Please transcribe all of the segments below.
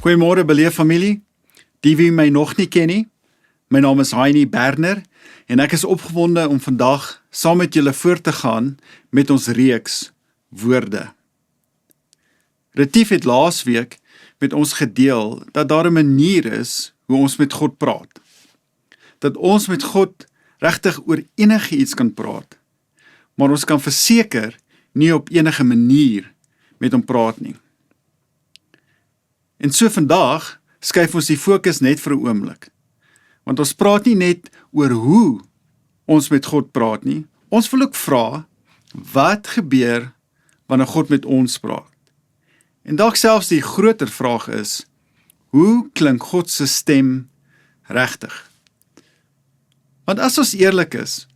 Goeiemôre beleef familie, die wie my nog nie ken nie. My naam is Heinie Berner en ek is opgewonde om vandag saam met julle voort te gaan met ons reeks Woorde. Retief het laasweek met ons gedeel dat daar 'n manier is hoe ons met God praat. Dat ons met God regtig oor enige iets kan praat, maar ons kan verseker nie op enige manier met hom praat nie. En so vandag skuif ons die fokus net vir 'n oomblik. Want ons praat nie net oor hoe ons met God praat nie, ons wil ook vra, wat gebeur wanneer God met ons praat? En dalk selfs die groter vraag is, hoe klink God se stem regtig? Want as ons eerlik is,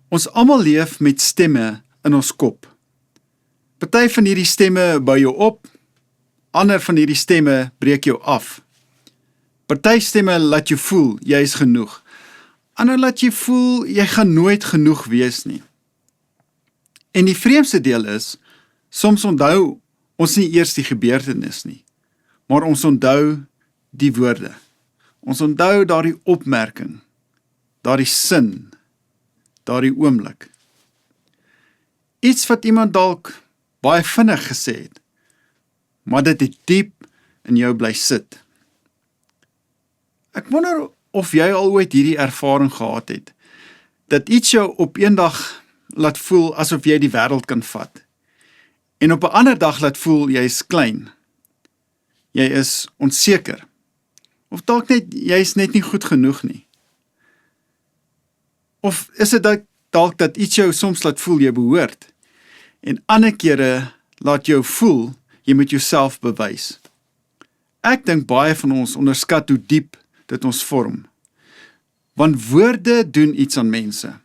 ons almal leef met stemme in ons kop. Party van hierdie stemme bou jou op, ander van hierdie stemme breek jou af. Party stemme laat jou voel, jy is genoeg. Ander laat jy voel, jy gaan nooit genoeg wees nie. En die vreemdste deel is, soms onthou ons nie eers die gebeurtenis nie, maar ons onthou die woorde. Ons onthou daardie opmerking, daardie sin, daardie oomblik. Iets wat iemand dalk baie vinnig gesê het, maar dit het diep in jou bly sit. Ek wonder of jy al ooit hierdie ervaring gehad het, dat iets jou op een dag laat voel asof jy die wêreld kan vat, en op 'n ander dag laat voel jy is klein, jy is onseker, of dalk net, jy is net nie goed genoeg nie. Of is dit dalk dat iets jou soms laat voel jy behoort, en ander kere laat jou voel jy moet jouself bewys. Ek dink baie van ons onderskat hoe diep dit ons vorm. Want woorde doen iets aan mense.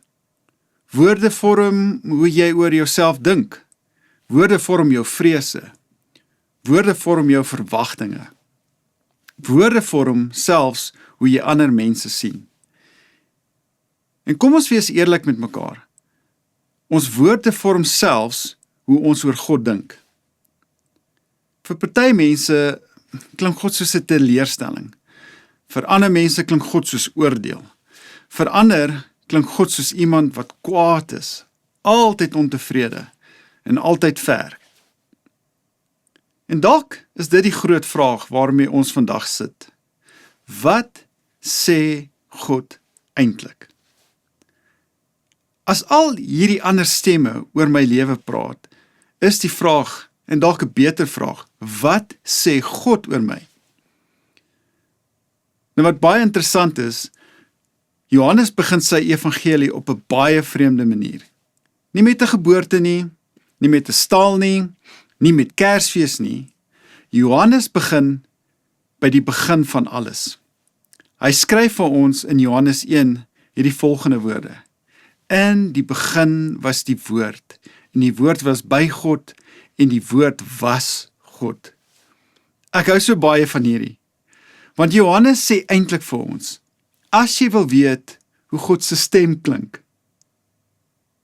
Woorde vorm hoe jy oor jouself dink. Woorde vorm jou vrese. Woorde vorm jou verwagtinge. Woorde vorm selfs hoe jy ander mense sien. En kom ons wees eerlik met mekaar. Ons woorde vorm selfs hoe ons oor God dink. Vir party mense klink God soos 'n teleurstelling. Vir ander mense klink God soos oordeel. Vir ander klink God soos iemand wat kwaad is, altyd ontevrede en altyd ver. En dalk is dit die groot vraag waarmee ons vandag sit. Wat sê God eintlik? As al hierdie ander stemme oor my lewe praat, is die vraag, en dalk 'n beter vraag, wat sê God oor my? Nou wat baie interessant is, Johannes begin sy evangelie op 'n baie vreemde manier. Nie met 'n geboorte nie, nie met 'n stal nie, nie met Kersfees nie. Johannes begin by die begin van alles. Hy skryf vir ons in Johannes 1 hierdie volgende woorde. In die begin was die woord, en die woord was by God, en die woord was God. Ek hou so baie van hierdie, want Johannes sê eintlik vir ons, as jy wil weet hoe God se stem klink,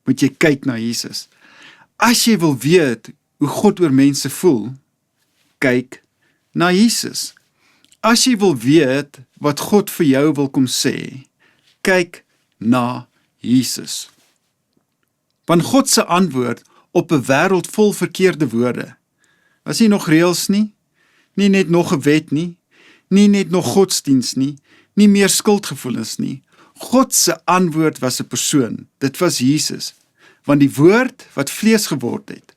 moet jy kyk na Jesus. As jy wil weet hoe God oor mense voel, kyk na Jesus. As jy wil weet wat God vir jou wil kom sê, kyk na Jesus. Want God se antwoord op 'n wêreld vol verkeerde woorde, was nie nog reëls nie, nie net nog 'n wet nie, nie net nog godsdiens nie, nie meer skuldgevoelens nie. God se antwoord was 'n persoon, dit was Jesus, want die woord wat vlees geword het.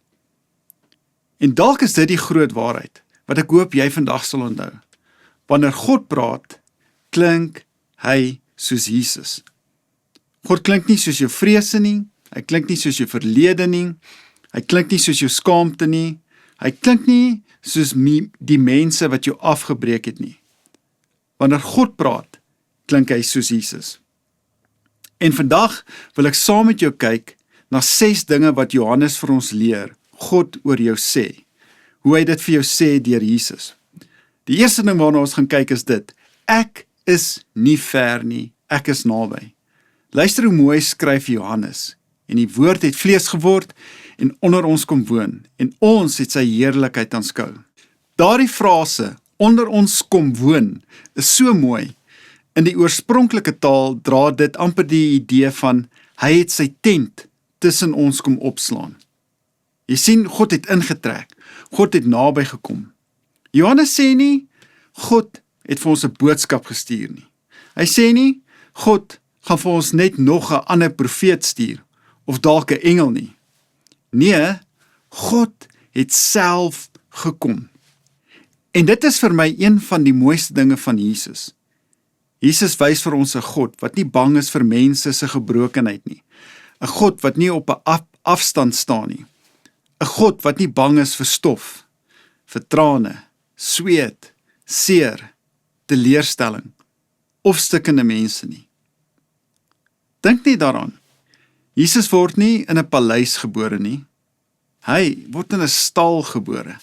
En dalk is dit die groot waarheid, wat ek hoop jy vandag sal onthou. Wanneer God praat, klink hy soos Jesus. God klink nie soos jou vrese nie, hy klink nie soos jou verlede nie, hy klink nie soos jou skaamte nie, hy klink nie soos die mense wat jou afgebreek het nie. Wanneer God praat, klink hy soos Jesus. En vandag wil ek saam met jou kyk na 6 dinge wat Johannes vir ons leer, God oor jou sê, hoe hy dit vir jou sê deur Jesus. Die eerste ding waarna ons gaan kyk is dit, ek is nie ver nie, ek is naby. Luister hoe mooi skryf Johannes, en die woord het vlees geword, en onder ons kom woon, en ons het sy heerlikheid aanskou. Daardie frase, onder ons kom woon, is so mooi. In die oorspronklike taal dra dit amper die idee van, hy het sy tent tussen ons kom opslaan. Jy sien, God het ingetrek, God het naby gekom. Johannes sê nie, God het vir ons 'n boodskap gestuur nie. Hy sê nie, God gaan vir ons net nog 'n ander profeet stuur, of dalk 'n engel nie. Nee, God het self gekom. En dit is vir my een van die mooiste dinge van Jesus. Jesus wys vir ons 'n God wat nie bang is vir mense se gebrokenheid nie. 'n God wat nie op 'n afstand staan nie. 'n God wat nie bang is vir stof, vir trane, sweet, seer, teleurstelling of stikkende mense nie. Dink net daaraan. Jesus word nie in 'n paleis gebore nie. Hy word in 'n stal gebore.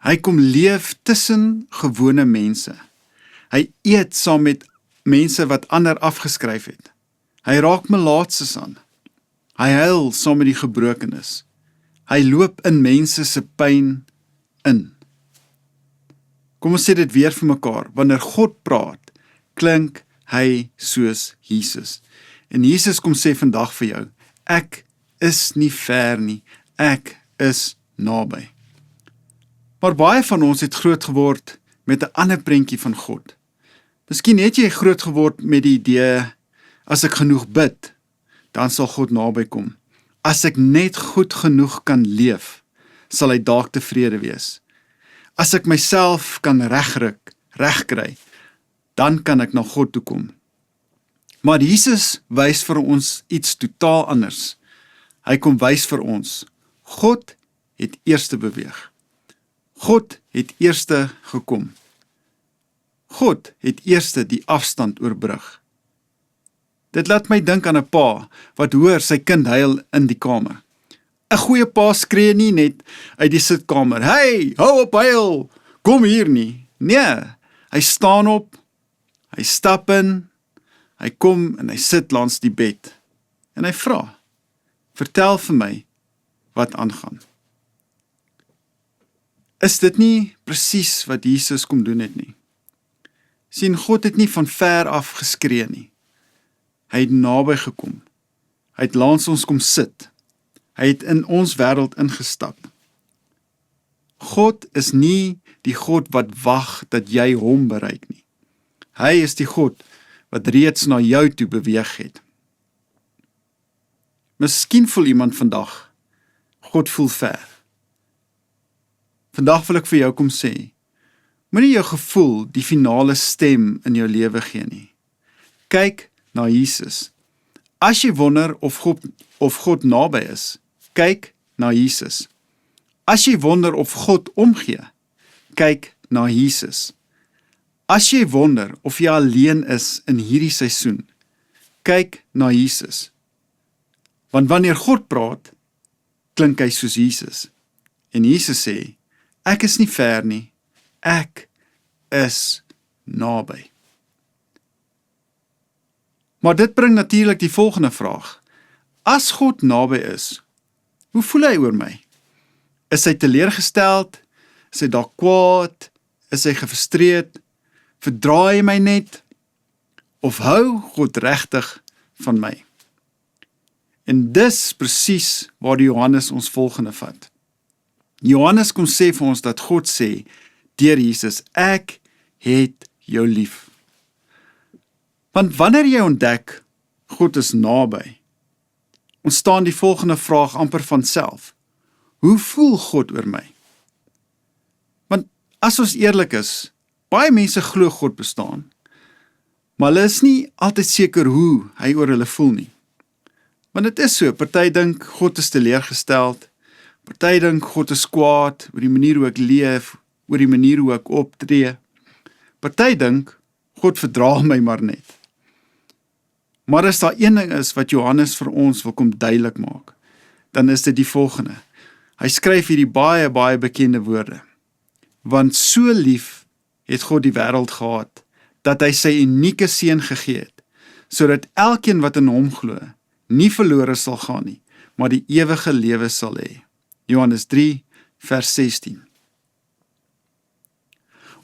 Hy kom leef tussen gewone mense. Hy eet saam met mense wat ander afgeskryf het. Hy raak melaatses aan. Hy huil saam met die gebrokenes. Hy loop in mense se pyn in. Kom ons sê dit weer vir mekaar. Wanneer God praat, klink hy soos Jesus. En Jesus kom sê vandag vir jou, ek is nie ver nie, ek is naby. Maar baie van ons het groot geword met 'n ander prentjie van God. Miskien het jy groot geword met die idee, as ek genoeg bid, dan sal God naby kom. As ek net goed genoeg kan leef, sal hy dalk tevrede wees. As ek myself kan regkry, dan kan ek na God toe kom. Maar Jesus wys vir ons iets totaal anders. Hy kom wys vir ons, God het eerste beweeg. God het eerste gekom. God het eerste die afstand oorbrug. Dit laat my dink aan 'n pa wat hoor sy kind huil in die kamer. 'n Goeie pa skree nie net uit die sitkamer, "Hey, hou op huil, kom hier nie." Nee, hy staan op, hy stap in, hy kom en hy sit langs die bed. En hy vra, "Vertel vir my wat aangaan." Is dit nie presies wat Jesus kom doen het nie? Sien, God het nie van ver af geskree nie. Hy het naby gekom. Hy het langs ons kom sit. Hy het in ons wêreld ingestap. God is nie die God wat wag dat jy hom bereik nie. Hy is die God wat reeds na jou toe beweeg het. Miskien voel iemand vandag, God voel ver. Vandag wil ek vir jou kom sê, moenie jou gevoel die finale stem in jou lewe gee nie. Kyk na Jesus. As jy wonder of God naby is, kyk na Jesus. As jy wonder of God omgee, kyk na Jesus. As jy wonder of jy alleen is in hierdie seisoen, kyk na Jesus. Want wanneer God praat, klink hy soos Jesus. En Jesus sê, ek is nie ver nie, ek is naby. Maar dit bring natuurlik die volgende vraag. As God naby is, hoe voel hy oor my? Is hy teleurgesteld? Is hy dalk kwaad? Is hy gefrustreerd? Verdra hy my net? Of hou God regtig van my? En dis presies waar die Johannes ons volgende vat. Johannes kom sê vir ons dat God sê, deur Jesus, ek het jou lief. Want wanneer jy ontdek, God is naby, ontstaan die volgende vraag amper van self. Hoe voel God oor my? Want as ons eerlik is, baie mense glo God bestaan, maar hulle is nie altyd seker hoe hy oor hulle voel nie. Want dit is so, party dink God is teleurgesteld, party dink God is kwaad oor die manier hoe ek leef, oor die manier hoe ek optree. Party dink God verdra my maar net. Maar as daar een ding is wat Johannes vir ons wil kom duidelik maak, dan is dit die volgende. Hy skryf hierdie baie, baie bekende woorde. Want so lief het God die wêreld gehad, dat hy sy unieke seun gegee het, sodat elkeen wat in hom glo, nie verlore sal gaan nie, maar die ewige lewe sal hê. Johannes 3, vers 16.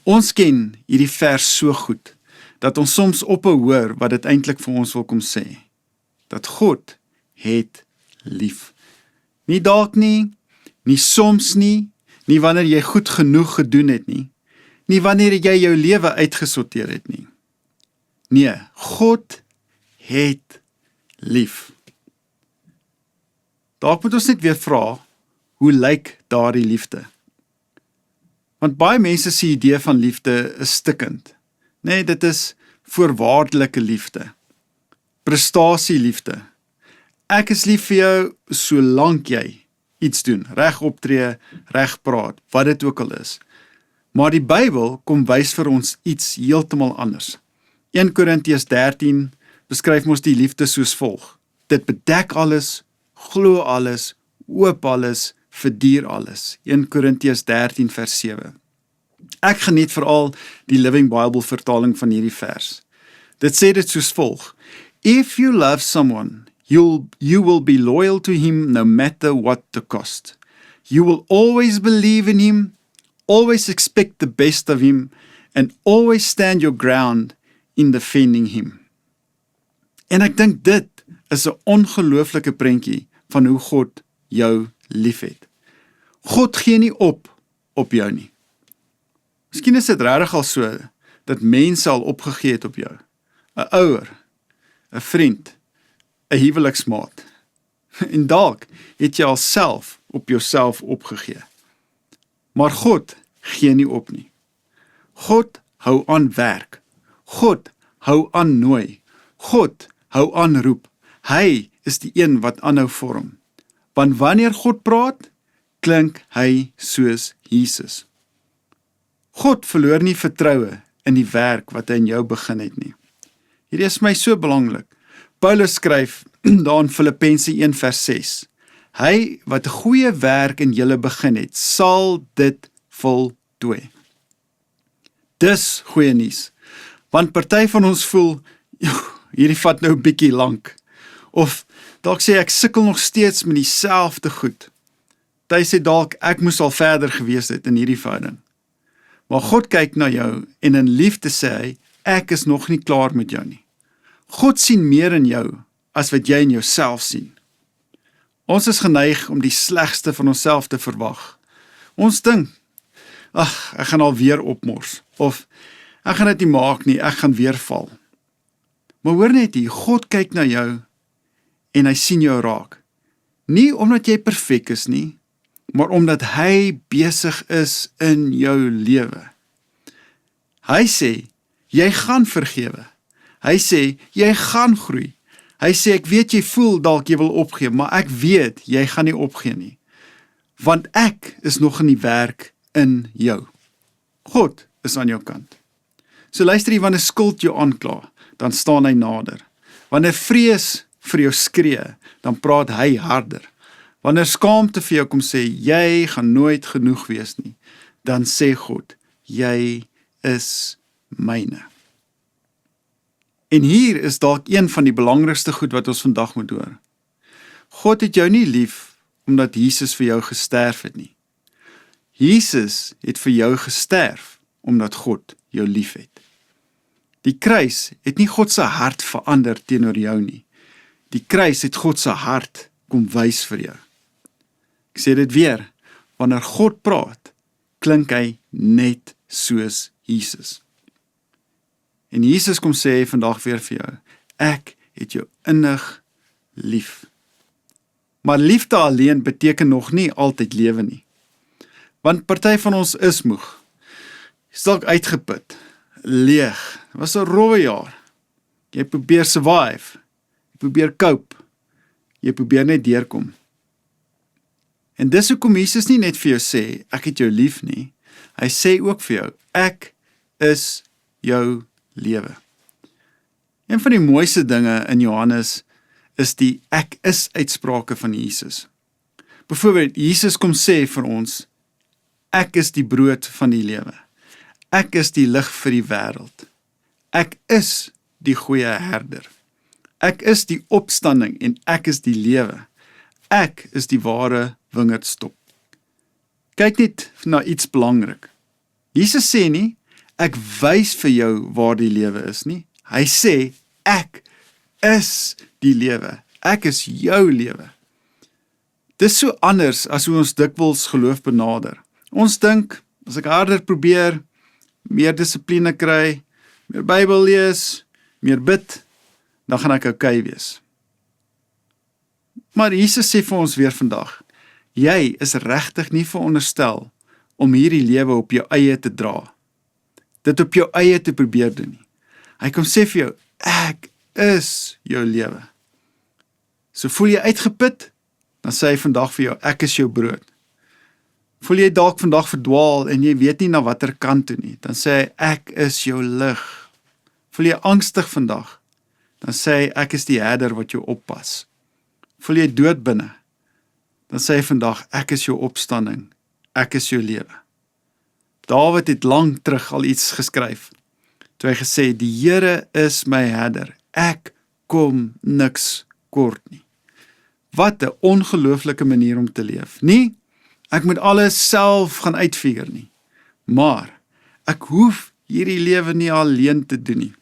Ons ken hierdie vers so goed, dat ons soms ophou hoor wat dit eintlik vir ons wil kom sê. Dat God het lief. Nie dalk nie, nie soms nie, nie wanneer jy goed genoeg gedoen het nie, nie wanneer jy jou lewe uitgesorteer het nie. Nee, God het lief. Dalk moet ons net weer vra, hoe lyk daardie liefde? Want baie mense se idee van liefde is stikkend. Nee, dit is voorwaardelike liefde. Prestasieliefde. Ek is lief vir jou solank jy iets doen, reg optree, reg praat, wat dit ook al is. Maar die Bybel kom wys vir ons iets heeltemal anders. 1 Korintiërs 13 beskryf ons die liefde soos volg. Dit bedek alles, glo alles, hoop alles, verduur alles. 1 Korintiërs 13 vers 7. Ek geniet veral die Living Bible vertaling van hierdie vers. Dit sê dit soos volg: If you love someone, you will be loyal to him no matter what the cost. You will always believe in him, always expect the best of him, and always stand your ground in defending him. En ek dink dit is 'n ongelooflike prentjie van hoe God jou liefhet. God gee nie op jou nie. Miskien is dit regtig al so, dat mense al opgegee het op jou. 'n Ouer, 'n vriend, 'n huweliksmaat. En dalk het jy al self op jouself opgegee. Maar God gee nie op nie. God hou aan werk. God hou aan nooi. God hou aan roep. Hy is die een wat aanhou vorm. Want wanneer God praat, klink hy soos Jesus. God verloor nie vertroue in die werk wat hy in jou begin het nie. Hierdie is my so belangrik. Paulus skryf daar in Filippense 1 vers 6. Hy wat 'n goeie werk in julle begin het, sal dit voltooi. Dis goeie nuus. Want party van ons voel, hierdie vat nou 'n bietjie lank. Of dalk sê ek sukkel nog steeds met dieselfde goed. Hy sê dalk ek moes al verder gewees het in hierdie verhouding. Maar God kyk na jou en in liefde sê hy, ek is nog nie klaar met jou nie. God sien meer in jou as wat jy in jouself sien. Ons is geneig om die slegste van onsself te verwag. Ons dink, ek gaan alweer opmors, of ek gaan dit nie maak nie, ek gaan weer val. Maar hoor net hier, God kyk na jou en hy sien jou raak. Nie omdat jy perfek is nie, maar omdat hy besig is in jou lewe. Hy sê, jy gaan vergewe. Hy sê, jy gaan groei. Hy sê, ek weet jy voel dalk jy wil opgee, maar ek weet jy gaan nie opgee nie. Want ek is nog in die werk in jou. God is aan jou kant. So luister jy, wanneer skuld jou aankla, dan staan hy nader. Wanneer vrees vir jou skree, dan praat hy harder. Wanneer skaamte vir jou kom sê, jy gaan nooit genoeg wees nie, dan sê God, jy is myne. En hier is dalk een van die belangrikste goed wat ons vandag moet hoor. God het jou nie lief, omdat Jesus vir jou gesterf het nie. Jesus het vir jou gesterf, omdat God jou lief het. Die kruis het nie God se hart verander teenoor jou nie. Die kruis het God se hart kom wys vir jou. Ek sê dit weer, wanneer God praat, klink hy net soos Jesus. En Jesus kom sê vandag weer vir jou, ek het jou innig lief. Maar liefde alleen beteken nog nie altyd lewe nie. Want party van ons is moeg. Is dalk uitgeput, leeg. Dit was 'n rowwe jaar. Jy probeer survive. Jy probeer cope. Jy probeer net deurkom. En dis hoekom Jesus nie net vir jou sê, ek het jou lief nie. Hy sê ook vir jou, ek is jou lewe. Een van die mooiste dinge in Johannes is die ek is uitsprake van Jesus. Byvoorbeeld, Jesus kom sê vir ons, ek is die brood van die lewe. Ek is die lig vir die wêreld. Ek is die goeie herder. Ek is die opstanding en ek is die lewe. Ek is die ware wingerdstok. Kyk net na iets belangrik. Jesus sê nie, ek wys vir jou waar die lewe is nie. Hy sê, ek is die lewe. Ek is jou lewe. Dis so anders as hoe ons dikwels geloof benader. Ons dink, as ek harder probeer, meer dissipline kry, meer Bybel lees, meer bid, dan gaan ek okay wees. Maar Jesus sê vir ons weer vandag, jy is regtig nie veronderstel om hierdie lewe op jou eie te dra. Dit op jou eie te probeer doen nie. Hy kom sê vir jou, ek is jou lewe. So voel jy uitgeput, dan sê hy vandag vir jou, ek is jou brood. Voel jy dalk vandag verdwaal en jy weet nie na watter kant toe nie, dan sê hy, ek is jou lig. Voel jy angstig vandag, dan sê hy, ek is die herder wat jou oppas. Voel jy dood binne, dan sê hy vandag, ek is jou opstanding, ek is jou lewe. Dawid het lang terug al iets geskryf, toe hy gesê, die Here is my herder, ek kom niks kort nie. Wat 'n ongelooflike manier om te leef. Nie, ek moet alles self gaan uitfigure nie, maar ek hoef hierdie lewe nie alleen te doen nie.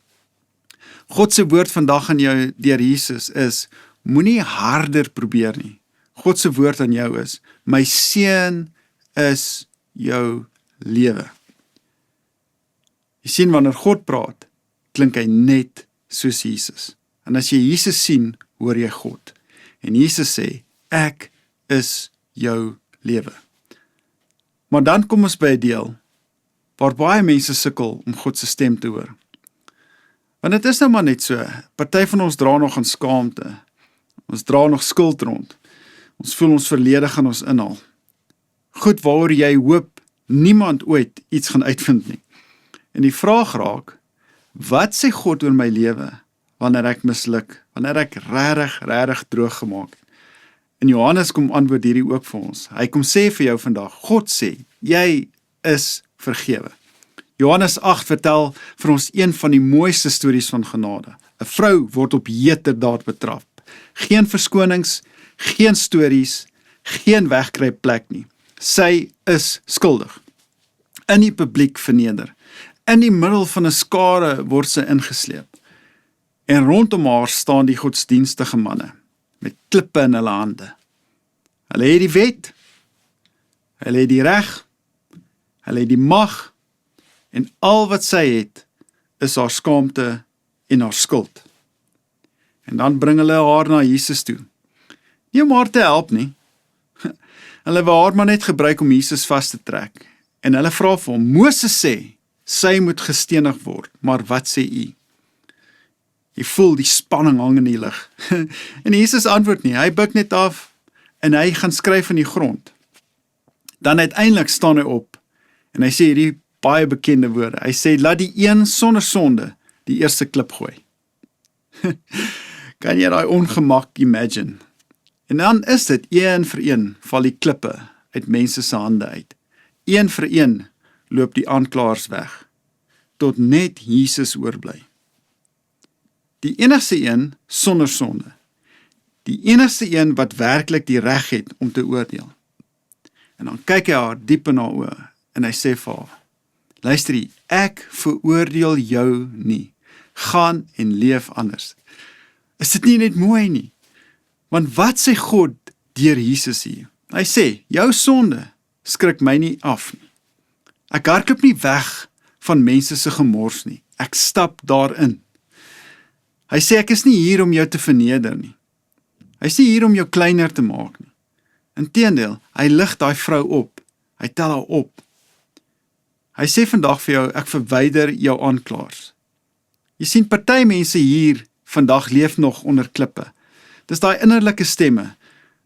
God se woord vandag aan jou deur Jesus is, moenie harder probeer nie. God se woord aan jou is, my seun is jou lewe. Jy sien, wanneer God praat, klink hy net soos Jesus. En as jy Jesus sien, hoor jy God. En Jesus sê, ek is jou lewe. Maar dan kom ons by 'n deel, waar baie mense sukkel om God se stem te hoor. Want dit is nou maar net so, party van ons dra nog aan skaamte, ons dra nog skuld rond, ons voel ons verlede gaan ons inhaal. Goed waaroor jy hoop, niemand ooit iets gaan uitvind nie. En die vraag raak, wat sê God oor my lewe, wanneer ek misluk, wanneer ek regtig droog gemaak het? En Johannes kom antwoord hierdie ook vir ons. Hy kom sê vir jou vandag, God sê, jy is vergewe. Johannes 8 vertel vir ons een van die mooiste stories van genade. 'n Vrou word op heterdaad betrap. Geen verskonings, geen stories, geen wegkruipplek nie. Sy is skuldig. In die publiek verneder. In die middel van 'n skare word sy ingesleep. En rondom haar staan die godsdienstige manne, met klippe in hulle hande. Hulle het die wet, hulle het die reg, hulle het die mag, en al wat sy het, is haar skaamte en haar skuld. En dan bring hulle haar na Jesus toe. Nie om haar te help nie. Hulle wou haar maar net gebruik om Jesus vas te trek. En hulle vra vir hom, Moses sê, sy moet gestenig word, maar wat sê u? Jy voel die spanning hang in die lug. En Jesus antwoord nie, hy buig net af, en hy gaan skryf in die grond. Dan uiteindelik staan hy op, en hy sê hierdie baie bekende woorde, hy sê, laat die een sonder sonde die eerste klip gooi. Kan jy daai ongemak imagine? En dan is dit, een vir een, val die klippe uit mense se hande uit. Een vir een loop die aanklaers weg, tot net Jesus oorbly. Die enigste een sonder sonde. Die enigste een wat werklik die reg het om te oordeel. En dan kyk hy haar diep in haar oë, en hy sê vir haar, luister jy, ek veroordeel jou nie. Gaan en leef anders. Is dit nie net mooi nie? Want wat sê God deur Jesus hier? Hy sê, jou sonde skrik my nie af nie. Ek hardloop nie weg van mense se gemors nie. Ek stap daarin. Hy sê, ek is nie hier om jou te verneder nie. Hy is nie hier om jou kleiner te maak nie. Inteendeel, hy lig daai vrou op. Hy tel haar op. Hy sê vandag vir jou, ek verwyder jou aanklaers. Jy sien, party mense hier vandag leef nog onder klippe. Dis daai innerlike stemme.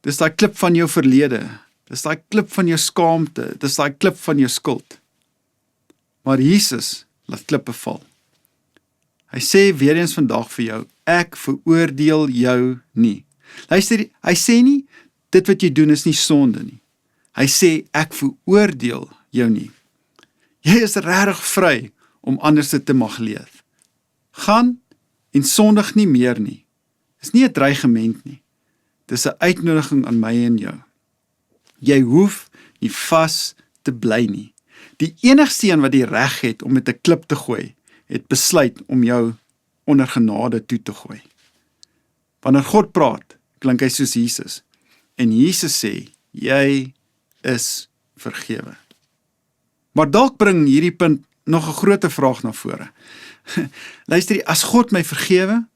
Dis daai klip van jou verlede. Dis daai klip van jou skaamte. Dis daai klip van jou skuld. Maar Jesus laat klippe val. Hy sê weer eens vandag vir jou, ek veroordeel jou nie. Luister, hy sê nie, dit wat jy doen is nie sonde nie. Hy sê, ek veroordeel jou nie. Jy is regtig vry om anders te mag leef. Gaan en sondig nie meer nie. Dis nie 'n dreigement nie. Dis 'n uitnodiging aan my en jou. Jy hoef nie vas te bly nie. Die enigste een wat die reg het om met 'n klip te gooi, het besluit om jou onder genade toe te gooi. Wanneer God praat, klink hy soos Jesus. En Jesus sê, jy is vergewe. Maar dalk bring hierdie punt nog 'n groter vraag na vore. Luister, as God my vergewe,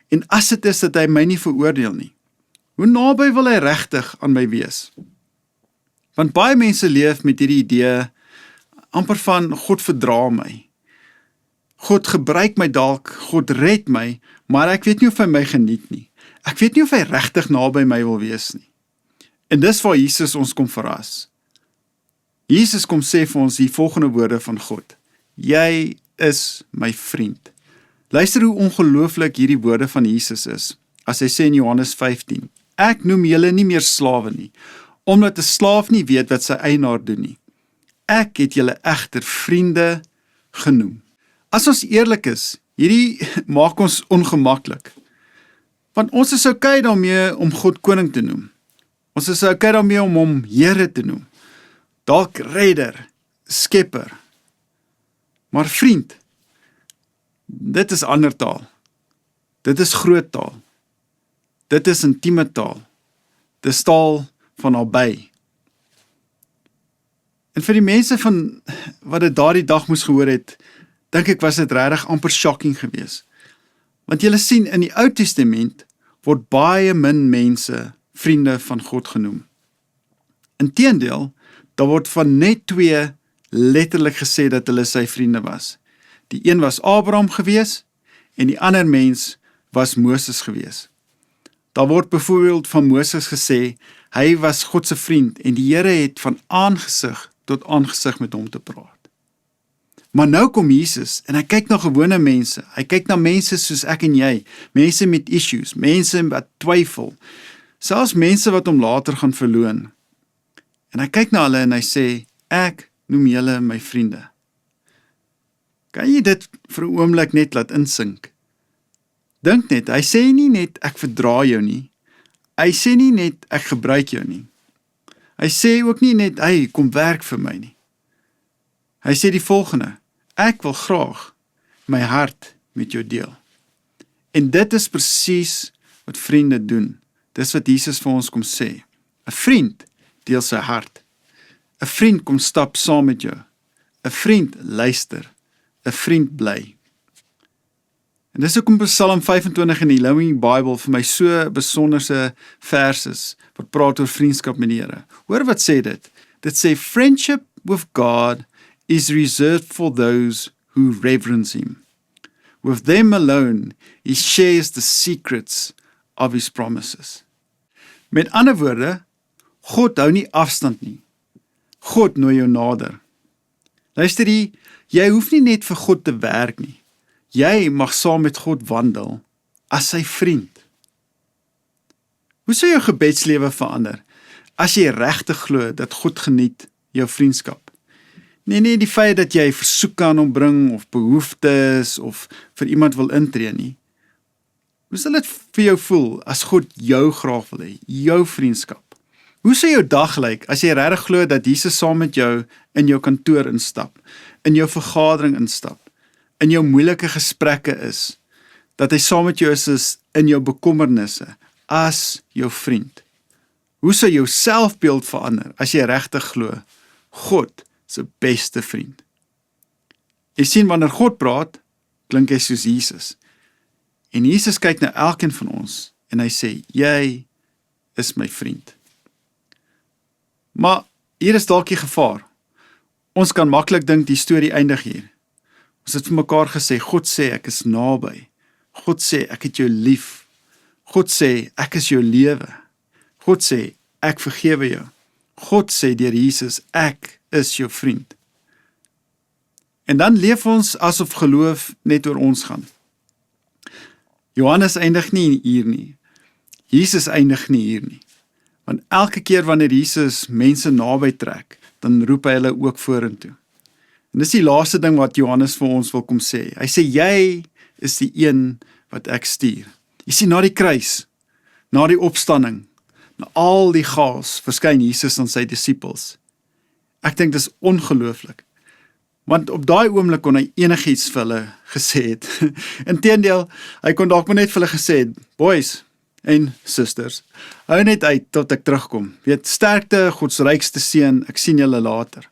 en as dit is dat hy my nie veroordeel nie, hoe naby wil hy regtig aan my wees? Want baie mense leef met hierdie idee amper van God verdra my. God gebruik my dalk, God red my, maar ek weet nie of hy my geniet nie. Ek weet nie of hy regtig naby my wil wees nie. En dis waar Jesus ons kom verras. Jesus kom sê vir ons die volgende woorde van God. Jy is my vriend. Luister hoe ongelooflik hierdie woorde van Jesus is, as hy sê in Johannes 15, ek noem julle nie meer slawe nie, omdat 'n slaaf nie weet wat sy eienaar doen nie. Ek het julle egter vriende genoem. As ons eerlik is, hierdie maak ons ongemaklik. Want ons is okay daarmee om God koning te noem. Ons is okay daarmee om hom Here te noem. Dalk redder, skepper. Maar vriend, dit is ander taal. Dit is groot taal. Dit is intieme taal. Dit is taal van naby. En vir die mense van wat dit daardie dag moes gehoor het, dink ek was dit regtig amper shocking geweest. Want julle sien, in die Ou Testament word baie min mense vriende van God genoem. Inteendeel, daar word van net 2 letterlik gesê dat hulle sy vriende was. Die een was Abraham gewees en die ander mens was Moses gewees. Daar word byvoorbeeld van Moses gesê, hy was God se vriend en die Here het van aangesig tot aangesig met hom te praat. Maar nou kom Jesus en hy kyk na gewone mense, hy kyk na mense soos ek en jy, mense met issues, mense wat twyfel, selfs mense wat hom later gaan verloon. En hy kyk na hulle en hy sê, ek noem julle my vriende. Kan jy dit vir 'n oomblik net laat insink? Dink net, hy sê nie net ek verdra jou nie, hy sê nie net ek gebruik jou nie, hy sê ook nie net, hey, kom werk vir my nie. Hy sê die volgende, ek wil graag my hart met jou deel. En dit is presies wat vriende doen. Dis wat Jesus vir ons kom sê. 'n Vriend deel sy hart. 'n Vriend kom stap saam met jou. 'n Vriend luister. 'n Vriend bly. En dis hoekom Psalm 25 in die Living Bible vir my so besonderse vers is, wat praat oor vriendskap met die Here. Hoor wat sê dit? Dit sê, friendship with God is reserved for those who reverence him. With them alone, he shares the secrets of his promises. Met ander woorde, God hou nie afstand nie. God nooi jou nader. Luister jy hoef nie net vir God te werk nie. Jy mag saam met God wandel as sy vriend. Hoe sou jou gebedslewe verander as jy regtig glo dat God geniet jou vriendskap? Nee, die feit dat jy versoeke aan hom bring of behoeftes of vir iemand wil intree nie. Hoe sal dit vir jou voel as God jou graag wil hê, jou vriendskap? Hoe sou jou dag lyk as jy regtig glo dat Jesus saam met jou in jou kantoor instap, in jou vergadering instap, in jou moeilike gesprekke is, dat hy saam met jou is in jou bekommernisse, as jou vriend? Hoe sou jou selfbeeld verander as jy regtig glo, God se beste vriend? Jy sien, wanneer God praat, klink hy soos Jesus. En Jesus kyk na elkeen van ons, en hy sê, jy is my vriend. Maar hier is dalk die gevaar. Ons kan maklik dink die storie eindig hier. Ons het vir mekaar gesê, God sê ek is naby. God sê ek het jou lief. God sê ek is jou lewe. God sê ek vergewe jou. God sê deur Jesus ek is jou vriend. En dan leef ons asof geloof net oor ons gaan. Johannes eindig nie hier nie. Jesus eindig nie hier nie. Want elke keer wanneer Jesus mense naby trek, dan roep hy hulle ook vorentoe. En dis die laaste ding wat Johannes vir ons wil kom sê. Hy sê, jy is die een wat ek stuur. Jy sien, na die kruis, na die opstanding, na al die chaos, verskyn Jesus aan sy disippels. Ek dink dis ongelooflik. Want op daai oomblik kon hy enigiets vir hulle gesê het. Inteendeel, hy kon dalk maar net vir hulle gesê het, boys en susters, hou net uit tot ek terugkom. Weet, sterkte, Gods rykste seun, ek sien julle later.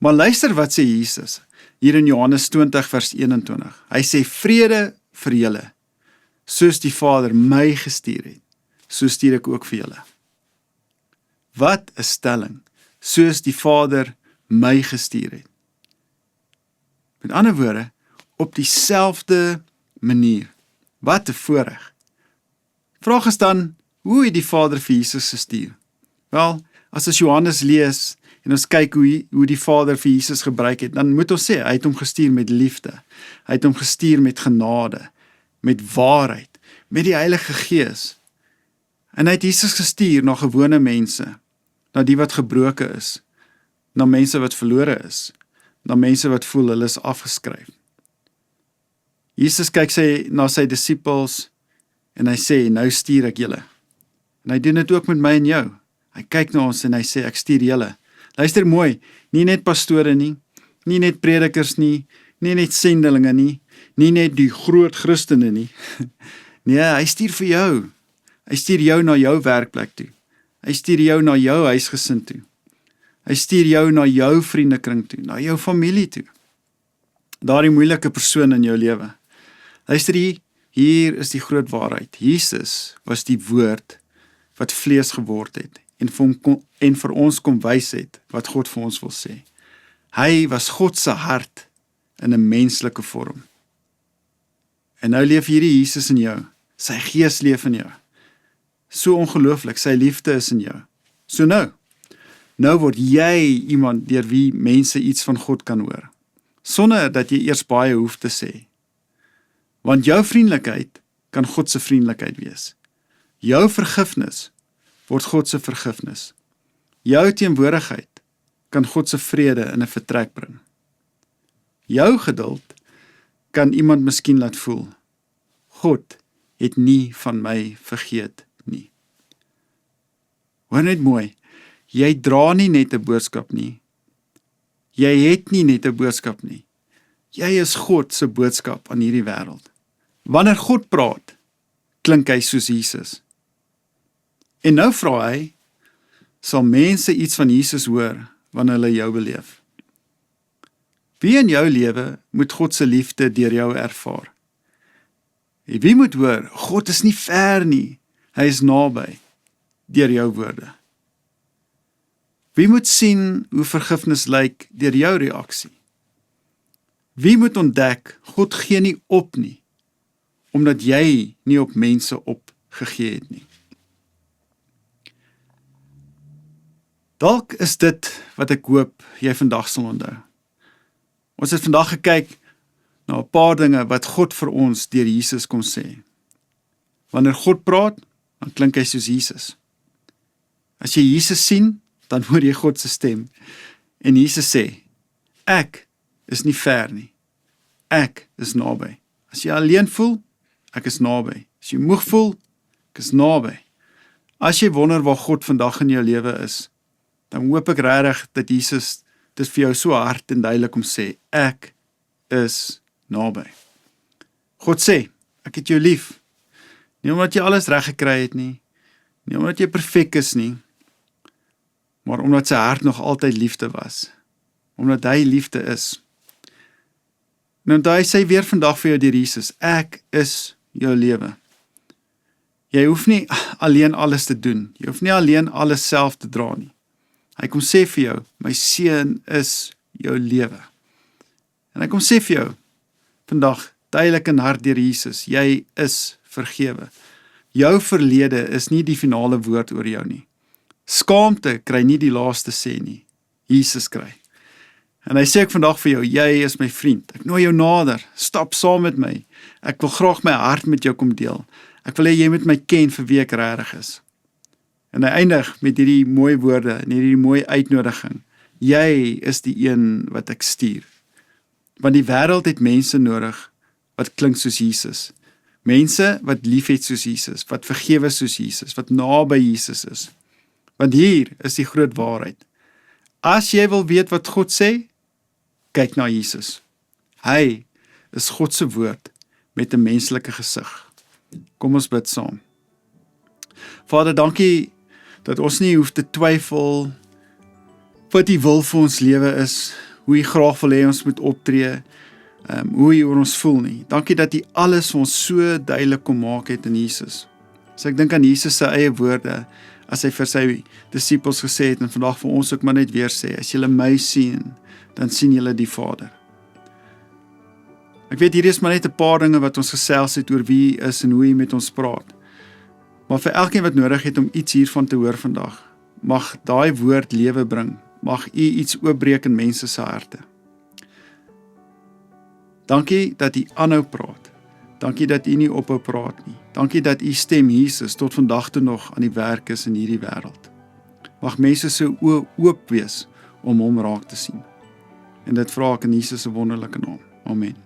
Maar luister wat sê Jesus, hier in Johannes 20 vers 21. Hy sê, vrede vir julle, soos die Vader my gestuur het, so stuur ek ook vir julle. Wat 'n stelling, soos die Vader my gestuur het. Met ander woorde, op dieselfde manier. Wat 'n voorreg. Vraag is dan, hoe het die Vader vir Jesus gestuur? Wel, as ons Johannes lees en ons kyk hoe die Vader vir Jesus gebruik het, dan moet ons sê, hy het hom gestuur met liefde. Hy het hom gestuur met genade, met waarheid, met die Heilige Gees. En hy het Jesus gestuur na gewone mense, na die wat gebroken is, na mense wat verlore is, na mense wat voel hulle is afgeskryf. Jesus kyk na sy disippels en hy sê, nou stuur ek julle. En hy doen dit ook met my en jou. Hy kyk na ons en hy sê, ek stuur julle. Luister mooi, nie net pastore nie, nie net predikers nie, nie net sendelinge nie, nie net die groot Christene nie. Nee, hy stuur vir jou. Hy stuur jou na jou werkplek toe. Hy stuur jou na jou huisgesin toe. Hy stuur jou na jou vriendekring toe, na jou familie toe. Daardie moeilike persoon in jou lewe. Luister hier is die groot waarheid. Jesus was die woord wat vlees geword het en vir ons kom wys het wat God vir ons wil sê. Hy was God se hart in 'n menslike vorm. En nou leef hierdie Jesus in jou. Sy gees leef in jou. So ongelooflik, sy liefde is in jou. So nou word jy iemand deur wie mense iets van God kan hoor, sonder dat jy eers baie hoef te sê. Want jou vriendelikheid kan God se vriendelikheid wees. Jou vergifnis word God se vergifnis. Jou teenwoordigheid kan God se vrede in 'n vertrek bring. Jou geduld kan iemand miskien laat voel, God het nie van my vergeet nie. Hoor net mooi, jy dra nie net 'n boodskap nie. Jy het nie net 'n boodskap nie. Jy is God se boodskap aan hierdie wêreld. Wanneer God praat, klink hy soos Jesus. En nou vra hy, sal mense iets van Jesus hoor wanneer hulle jou beleef? Wie in jou lewe moet God se liefde deur jou ervaar? Wie moet hoor, God is nie ver nie, hy is naby, deur jou woorde? Wie moet sien hoe vergifnis lyk deur jou reaksie? Wie moet ontdek, God gee nie op nie, omdat jy nie op mense opgegee het nie? Dalk is dit wat ek hoop jy vandag sal onthou. Ons het vandag gekyk na 'n paar dinge wat God vir ons deur Jesus kom sê. Wanneer God praat, dan klink hy soos Jesus. As jy Jesus sien, dan hoor jy God se stem. En Jesus sê, ek is nie ver nie. Ek is naby. As jy alleen voel, ek is naby. As jy moeg voel, ek is naby. As jy wonder waar God vandag in jou lewe is, dan hoop ek regtig dat Jesus dit vir jou so hard en duidelik om sê, ek is naby. God sê, ek het jou lief. Nie omdat jy alles reg gekry het nie, nie omdat jy perfek is nie, maar omdat sy hart nog altyd liefde was. Omdat hy liefde is. Nou hy sê weer vandag vir jou deur Jesus, ek is jou lewe. Jy hoef nie alleen alles te doen. Jy hoef nie alleen alles self te dra nie. Hy kom sê vir jou, my seun is jou lewe. En hy kom sê vir jou, vandag, duidelik in hart deur Jesus, jy is vergewe. Jou verlede is nie die finale woord oor jou nie. Skaamte kry nie die laaste sê nie. Jesus kry. En hy sê ek vandag vir jou, jy is my vriend. Ek nooi jou nader, stap saam met my. Ek wil graag my hart met jou kom deel. Ek wil hê jy moet my ken vir wie ek regtig is. En hy eindig met hierdie mooi woorde en hierdie mooi uitnodiging. Jy is die een wat ek stuur. Want die wêreld het mense nodig wat klink soos Jesus. Mense wat liefhet soos Jesus, wat vergewe soos Jesus, wat naby Jesus is. Want hier is die groot waarheid. As jy wil weet wat God sê, kyk na Jesus. Hy is God se woord met 'n menslike gesig. Kom ons bid saam. Vader, dankie dat ons nie hoef te twyfel wat U wil vir ons lewe is, hoe U graag wil hê ons moet optree, hoe U oor ons voel nie. Dankie dat U alles vir ons so duidelik kom maak het in Jesus. So ek dink aan Jesus se eie woorde, as hy vir sy disippels gesê het, en vandag vir ons ook maar net weer sê, as julle my sien, dan sien julle die Vader. Ek weet hier is maar net 'n paar dinge wat ons gesels het oor wie U is en hoe U met ons praat. Maar vir elkeen wat nodig het om iets hiervan te hoor vandag, mag daai woord lewe bring. Mag U iets oopbreek in mense se harte. Dankie dat U aanhou praat. Dankie dat U nie ophou praat nie. Dankie dat U stem Jesus tot vandag toe nog aan die werk is in hierdie wêreld. Mag mense se oë oop wees om Hom raak te sien. En dit vra ek in Jesus se wonderlike naam. Amen.